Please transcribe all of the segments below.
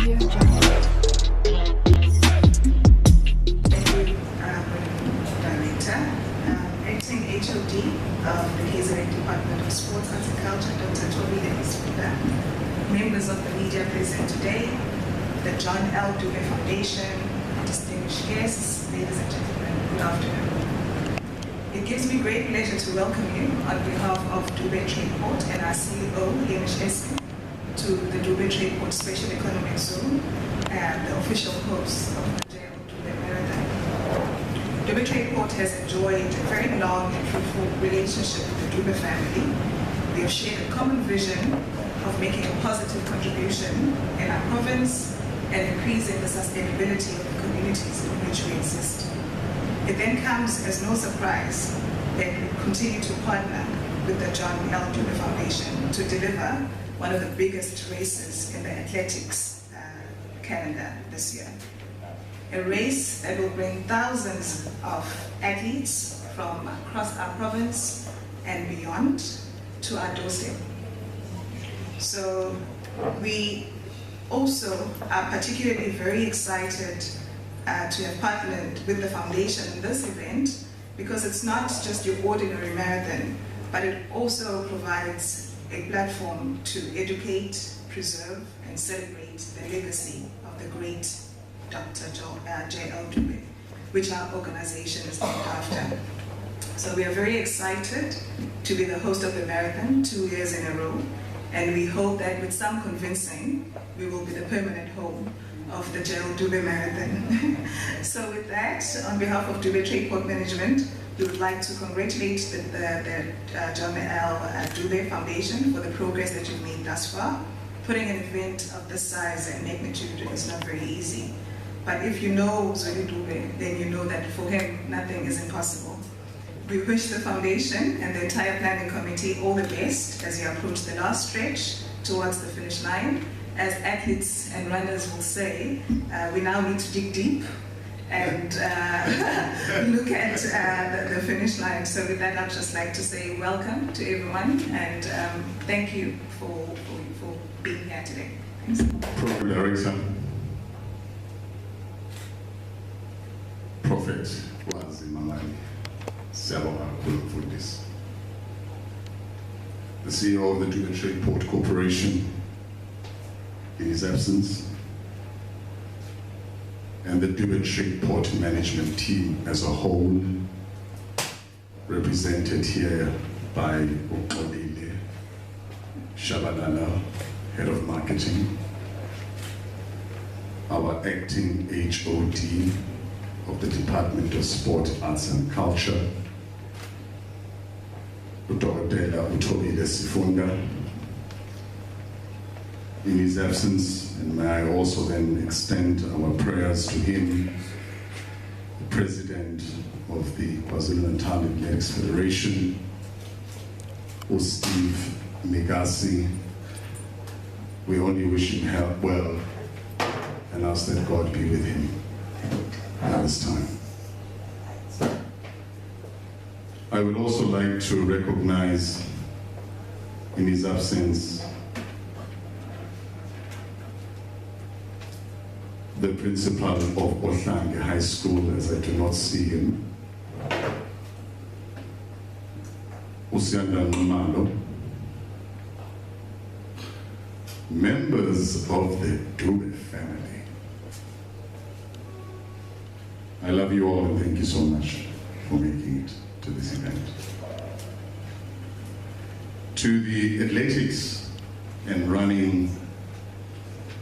Director, acting HOD of the Gcaba Department of Sports, Arts and Culture, Dr. Dube, members of the media present today, the John L. Dube Foundation, distinguished guests, ladies and gentlemen, good afternoon. It gives me great pleasure to welcome you on behalf of Dube Tradeport and our CEO, Hamish Eskin, to the Dube Tradeport Special Economic Zone and the official host of the Dube Marathon. Dube Tradeport has enjoyed a very long and fruitful relationship with the Dube family. We have shared a common vision of making a positive contribution in our province and increasing the sustainability of the communities in which we exist. It then comes as no surprise that we continue to partner with the John L. Dube Foundation to deliver one of the biggest races in the athletics calendar this year. A race that will bring thousands of athletes from across our province and beyond to our doorstep. So we also are particularly very excited to have partnered with the foundation in this event, because it's not just your ordinary marathon, but it also provides a platform to educate, preserve, and celebrate the legacy of the great Dr. J.L. Dube, which our organization is named after. So we are very excited to be the host of the marathon 2 years in a row, and we hope that with some convincing, we will be the permanent home of the J.L. Dube Marathon. So with that, on behalf of Dube Tradeport Management, we would like to congratulate the John L. Dube Foundation for the progress that you've made thus far. Putting an event of this size and magnitude is not very easy. But if you know Zweli Dube, then you know that for him, nothing is impossible. We wish the foundation and the entire planning committee all the best as you approach the last stretch towards the finish line. As athletes and runners will say, we now need to dig deep and look at the finish line. So with that, I'd just like to say welcome to everyone, and thank you for being here today. Thanks. Program Director, Prophet Wazi Mamali, Siyabonga for this. The CEO of the Dube Tradeport Corporation, in his absence, and the Dube Tradeport management team as a whole, represented here by Okolile Shabalala, Head of Marketing, our acting HOD of the Department of Sport, Arts and Culture, Udokotela Utobile Sifunda, in his absence, and may I also then extend our prayers to him, the President of the KwaZulu-Natal Athletics Federation, Steve Megasi. We only wish him health well and ask that God be with him at this time. I would also like to recognize, in his absence, the principal of Ohlange High School, as I do not see him, Usianda Nomalo, members of the Dube family. I love you all and thank you so much for making it to this event. To the athletics and running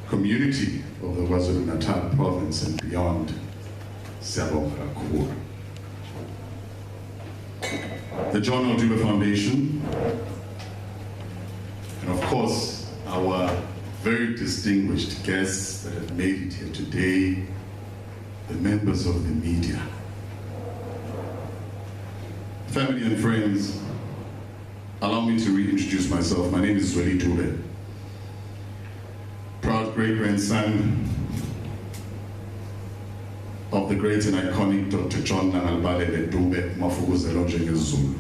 community of the KwaZulu-Natal province and beyond, Siyabonga kakhulu. The John L. Dube Foundation, and of course, our very distinguished guests that have made it here today, the members of the media, family and friends, allow me to reintroduce myself. My name is Zweli Dube, proud great-grandson of the great and iconic Dr. John Langalibalele Dube Mafukuzelo Njengezulu.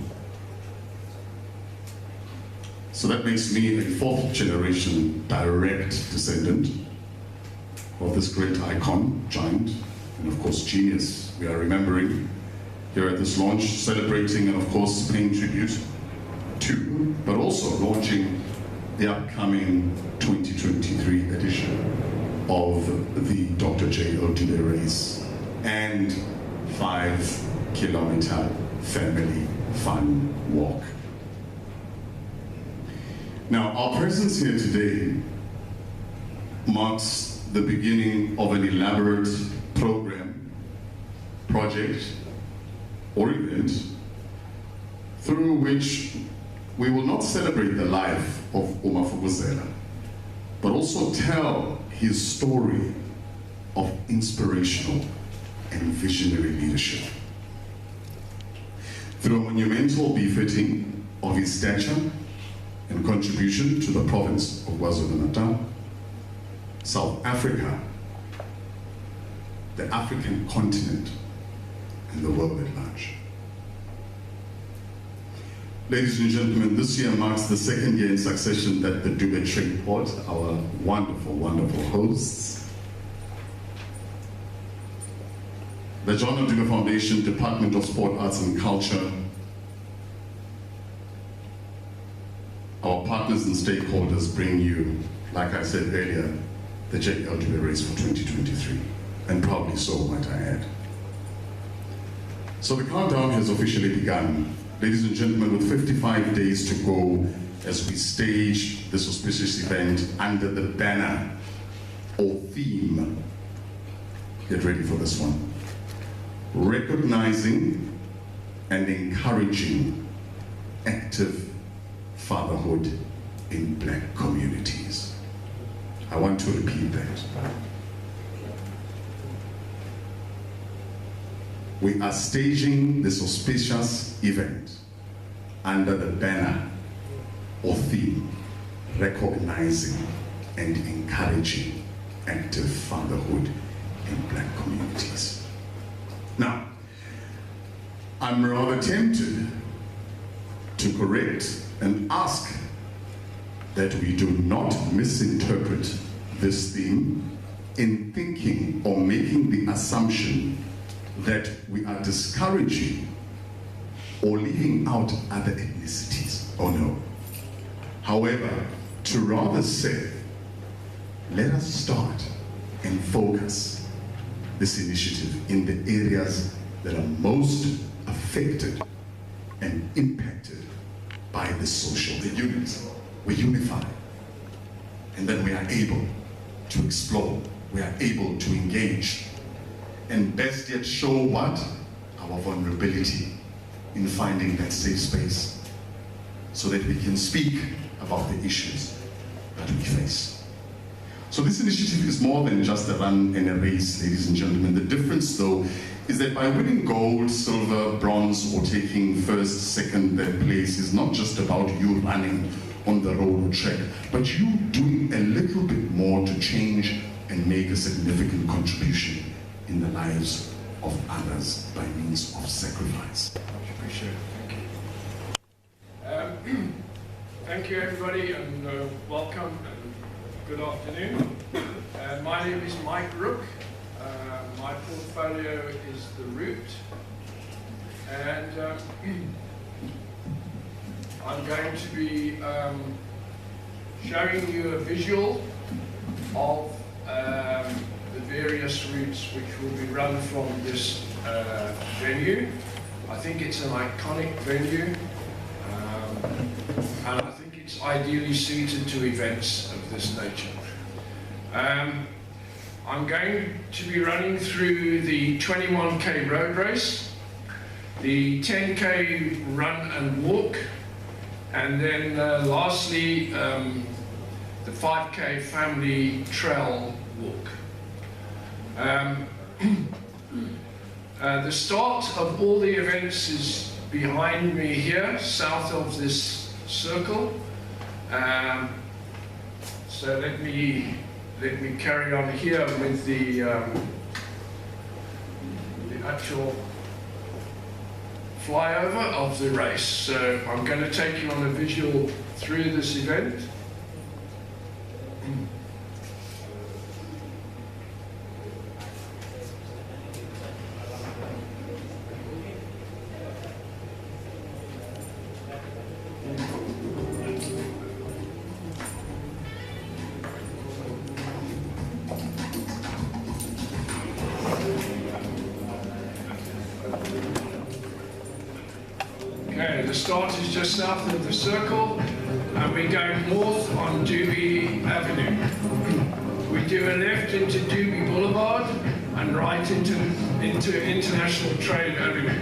So that makes me a fourth-generation direct descendant of this great icon, giant, and of course genius we are remembering here at this launch, celebrating and of course paying tribute to, but also launching the upcoming 2023 edition of the Dr. J.O. Dube race and 5-kilometer family fun walk. Now, our presence here today marks the beginning of an elaborate program, project, or event through which we will not celebrate the life of Umafuguzela, but also tell his story of inspirational and visionary leadership. Through a monumental befitting of his stature and contribution to the province of KwaZulu-Natal, South Africa, the African continent, and the world at large. Ladies and gentlemen, this year marks the second year in succession that the Dube Trade Port, our wonderful, wonderful hosts, the John Dube Foundation, Department of Sport, Arts and Culture, our partners and stakeholders bring you, like I said earlier, the J.L. Dube race for 2023, and proudly so, might I add. So the countdown has officially begun. Ladies and gentlemen, with 55 days to go as we stage this auspicious event under the banner or theme, get ready for this one, recognizing and encouraging active fatherhood in Black communities. I want to repeat that. We are staging this auspicious event under the banner or theme, recognizing and encouraging active fatherhood in Black communities. Now, I'm rather tempted to correct and ask that we do not misinterpret this theme in thinking or making the assumption that we are discouraging or leaving out other ethnicities. Oh no. However, to rather say, let us start and focus this initiative in the areas that are most affected and impacted by this social unity. We unify, and then we are able to explore, we are able to engage, and best yet show what? Our vulnerability in finding that safe space so that we can speak about the issues that we face. So this initiative is more than just a run and a race, ladies and gentlemen. The difference though is that by winning gold, silver, bronze, or taking first, second, third place is not just about you running on the road or track, but you doing a little bit more to change and make a significant contribution in the lives of others by means of sacrifice. Much appreciated. Thank you. Thank you, everybody, and welcome and good afternoon. My name is Mike Rook. My portfolio is The Root, and I'm going to be showing you a visual of the various routes which will be run from this venue. I think it's an iconic venue, and I think it's ideally suited to events of this nature. I'm going to be running through the 21K road race, the 10K run and walk, and then lastly the 5K family trail walk. The start of all the events is behind me here, south of this circle. So let me carry on here with the actual flyover of the race. So I'm going to take you on a visual through this event. Okay, the start is just south of the circle, and we're going north on Dube Avenue. We do a left into Dube Boulevard and right into International Trade Avenue.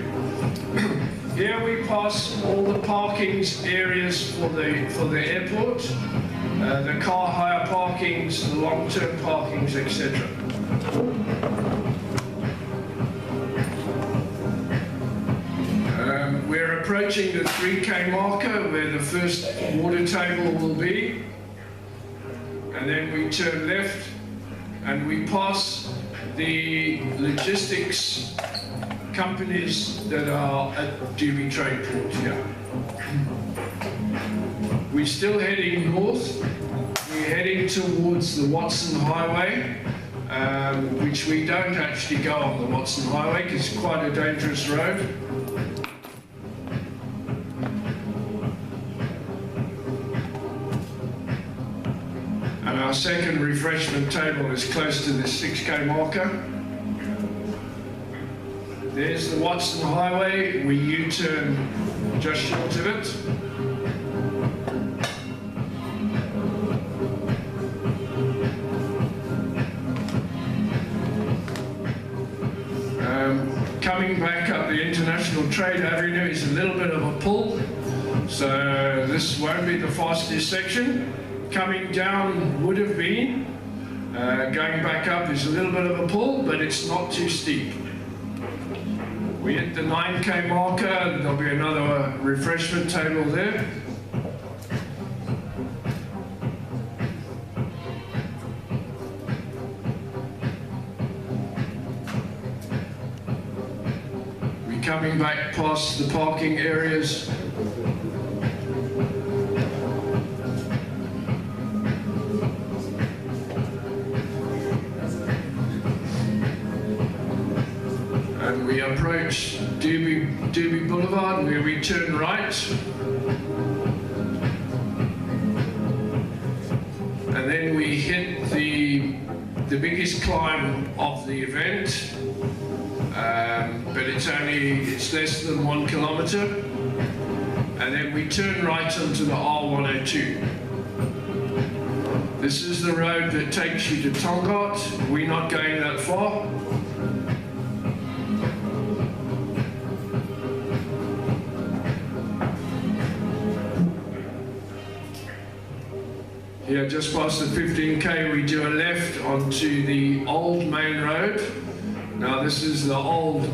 Here we pass all the parkings areas for the airport, the car hire parkings, the long-term parkings, etc. We're approaching the 3K marker where the first water table will be, and then we turn left and we pass the logistics companies that are at Dube Trade Port here. We're still heading north. We're heading towards the Watson Highway, which we don't actually go on the Watson Highway because it's quite a dangerous road. And our second refreshment table is close to this 6K marker. There's the Watson Highway. We U-turn just short of it. Coming back up the International Trade Avenue is a little bit of a pull, so this won't be the fastest section. Coming down would have been. Going back up is a little bit of a pull, but it's not too steep. We hit the 9K marker, and there'll be another refreshment table there. We're coming back past the parking areas. And we approach Dube Boulevard where we turn right. And then we hit the biggest climb of the event. But it's less than 1 kilometer. And then we turn right onto the R102. This is the road that takes you to Tongaat. We're not going that far. Here, just past the 15K, we do a left onto the old main road. Now, this is the old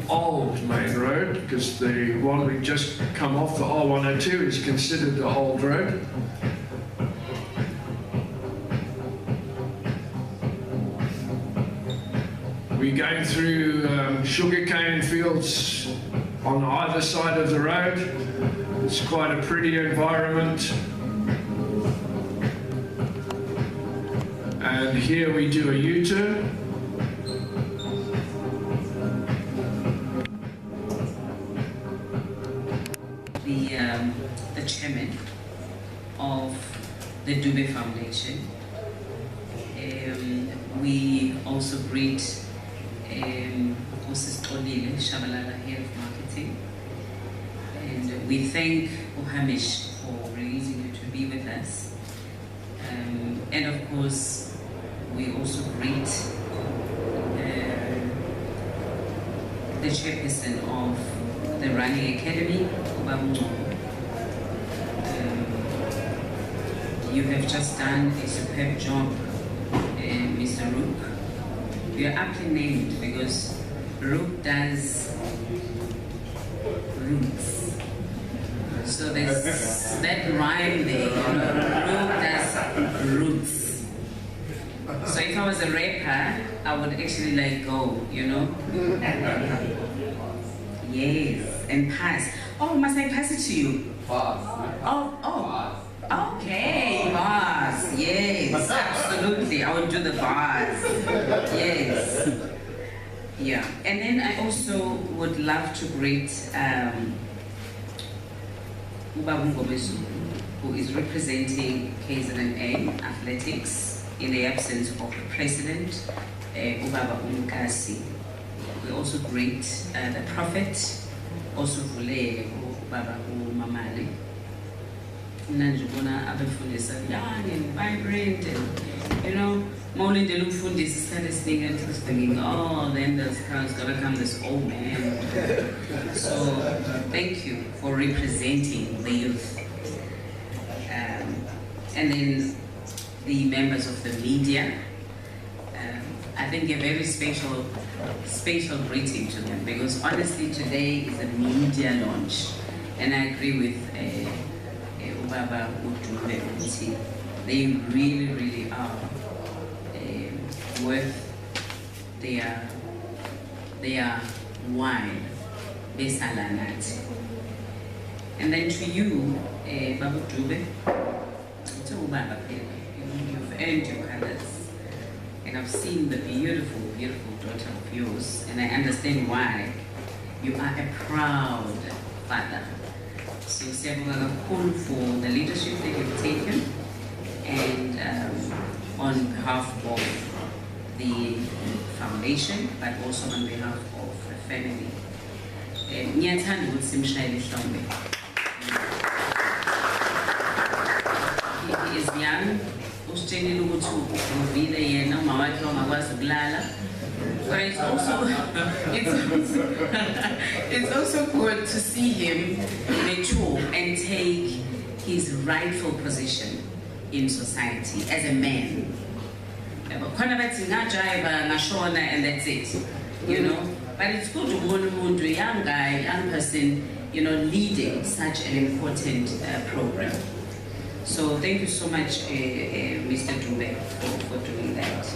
main road, because the one we just come off, the R102, is considered the old road. We're going through sugarcane fields on either side of the road. It's quite a pretty environment. And here we do a U-turn. The chairman of the Dube Foundation. We also greet Mrs. Olile Shabalala, head of marketing. And we thank Hamish for releasing you to be with us. And of course, we also greet the chairperson of the Running Academy, you have just done a superb job, Mr. Rook. You are aptly named because Rook does roots. So there's that rhyme there, you know, Rook does roots. So if I was a rapper, I would actually like go, you know? Yes, and pass. Oh, must I pass it to you? Pass. Oh. Okay, bars. Yes, absolutely. I will do the bars. Yes. Yeah. And then I also would love to greet who is representing KZNA Athletics in the absence of the president, Ubaba Umkasi. We also greet the Prophet, osuvulele ubaba uMamali. Nanje ubona abefundisa young and vibrant, and you know, mawulindele umfundisi isikhathi esiningi until thinking, oh, then there's gonna come this old man. So thank you for representing the youth. And then the members of the media. I think a very special greeting to them, because honestly today is a media launch, and I agree with Ubaba Dube. They really are worth their wine, besalanat. And then to you, Baba Dube, to Ubaba, you've earned your colors. And I've seen the beautiful daughter of yours, and I understand why. You are a proud father. So Siyabonga kakhulu for the leadership that you've taken, and on behalf of the foundation, but also on behalf of the family. Ngiyathanda ukuthi simshayele ihlombe. He is young. Usitshengile ukuthi uvile yena uma wakhe ongakwazi ukulala. But it's also good to see him mature and take his rightful position in society as a man. And that's it, you know. But it's good to want a young guy, young person, you know, leading such an important program. So thank you so much, Mr. Dube, for doing that.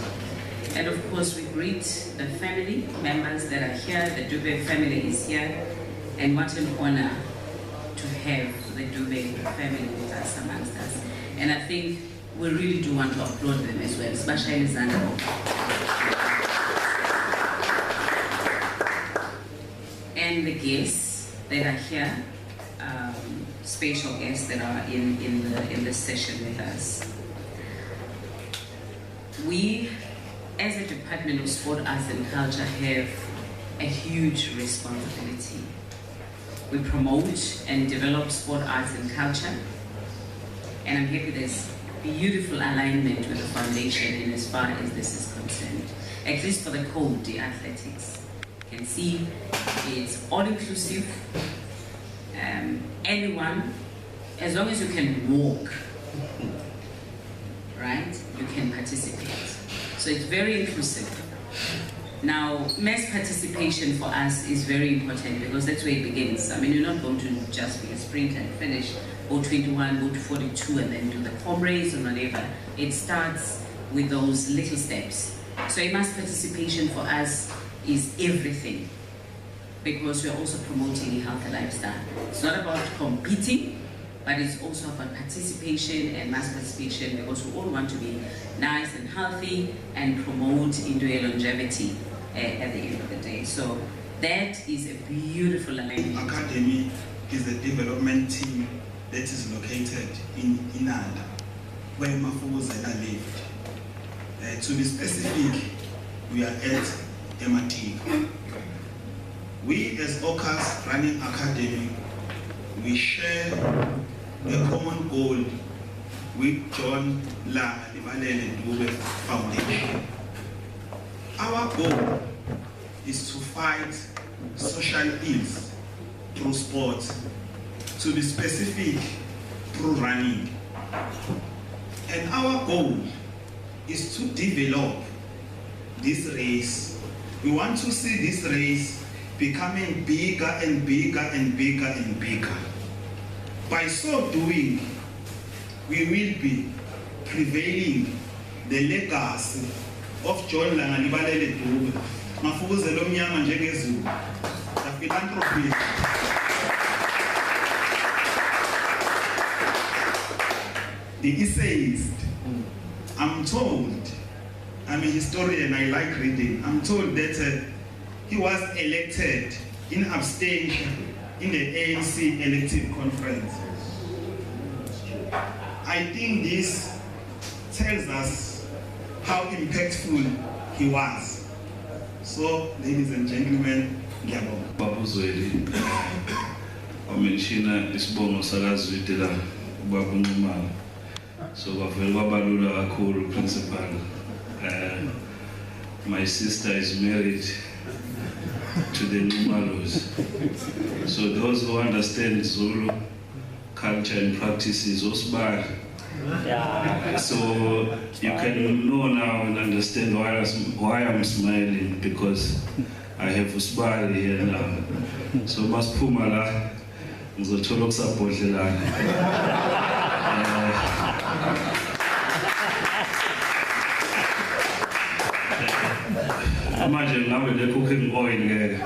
And of course, we greet the family members that are here. The Dube family is here. And what an honor to have the Dube family with us amongst us. And I think we really do want to applaud them as well, especially Zanda. And the guests that are here, special guests that are in the session with us. We, as a Department of Sport, Arts and Culture, have a huge responsibility. We promote and develop sport, arts and culture, and I'm happy there's beautiful alignment with the foundation in as far as this is concerned. At least for the code, the athletics. You can see it's all-inclusive. Anyone, as long as you can walk, right, you can participate. So it's very inclusive. Now, mass participation for us is very important because that's where it begins. I mean, you're not going to just be a sprint and finish, go 21, go to 42, and then do the comrades or whatever. It starts with those little steps. So a mass participation for us is everything, because we're also promoting a healthy lifestyle. It's not about competing, but it's also about participation and mass participation, because we all want to be nice and healthy and promote into a longevity at the end of the day. So that is a beautiful alignment. Academy is a development team that is located in Inanda, where Mafuzela lived. To be specific, we are at Ematik. We as OCAS Running Academy, we share a common goal with John Langalibalele Dube Foundation. Our goal is to fight social ills through sport, to be specific, through running. And our goal is to develop this race. We want to see this race becoming bigger and bigger and bigger and bigger. By so doing, we will be prevailing the legacy of John Langalibalele Dube, Mafuzela omnyama njengezulu, the philanthropist. The essayist. I'm told, I'm a historian, I like reading, I'm told that he was elected in abstention in the ANC elective conference. I think this tells us how impactful he was. So, ladies and gentlemen, Ngiyabonga. Babuzweli wamenshina isibongo sakazwide la ubaba uNxumalo, so kwavele kwabalula kakhulu principal. My sister is married to the Nxumalos, so those who understand Zulu culture and practices osibali. So you can know now and understand why I'm smiling, because I have usibali here now. So masiphuma la ngizothola ukusabhodlelana. Manje ngabe le cooking oil ngeke.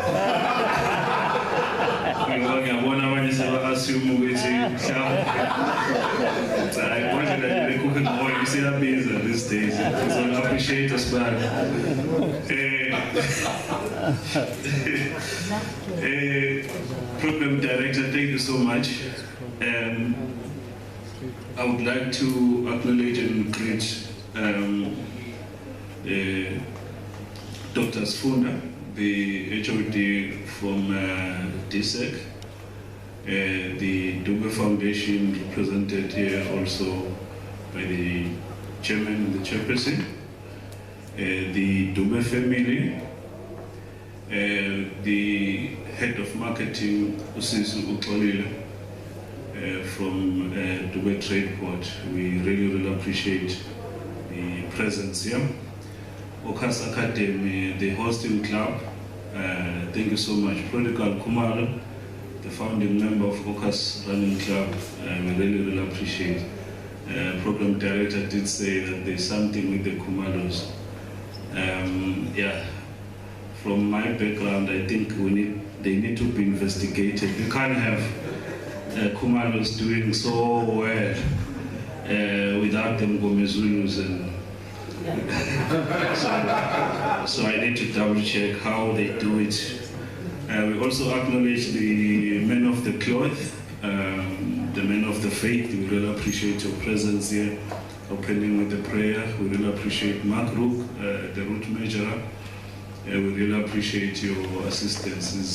Ngiyabona abanye seba-assume ukuthi mhlawumbe hayi konje le cooking oil isiyabiza these days. So I appreciate usibali. Program Director, thank you so much. I would like to acknowledge and greet Dr. Sfunda, the HOD from DSEC, the Dube Foundation represented here also by the chairman and the chairperson, the Dube family, the head of marketing, Usisu Ukolile, from Dube Trade Port. We really appreciate the presence here. Okas Academy, the hosting club, thank you so much. Prodigal Kumalo, the founding member of Okas Running Club, we really appreciate. Program director did say that there's something with the Kumalos. Yeah, from my background, I think they need to be investigated. You can't have Kumalos doing so well without them Gomezulus and so I need to double check how they do it. We also acknowledge the men of the cloth, the men of the faith. We really appreciate your presence here, opening with the prayer. We really appreciate Mark Rook, the route measurer. We really appreciate your assistance.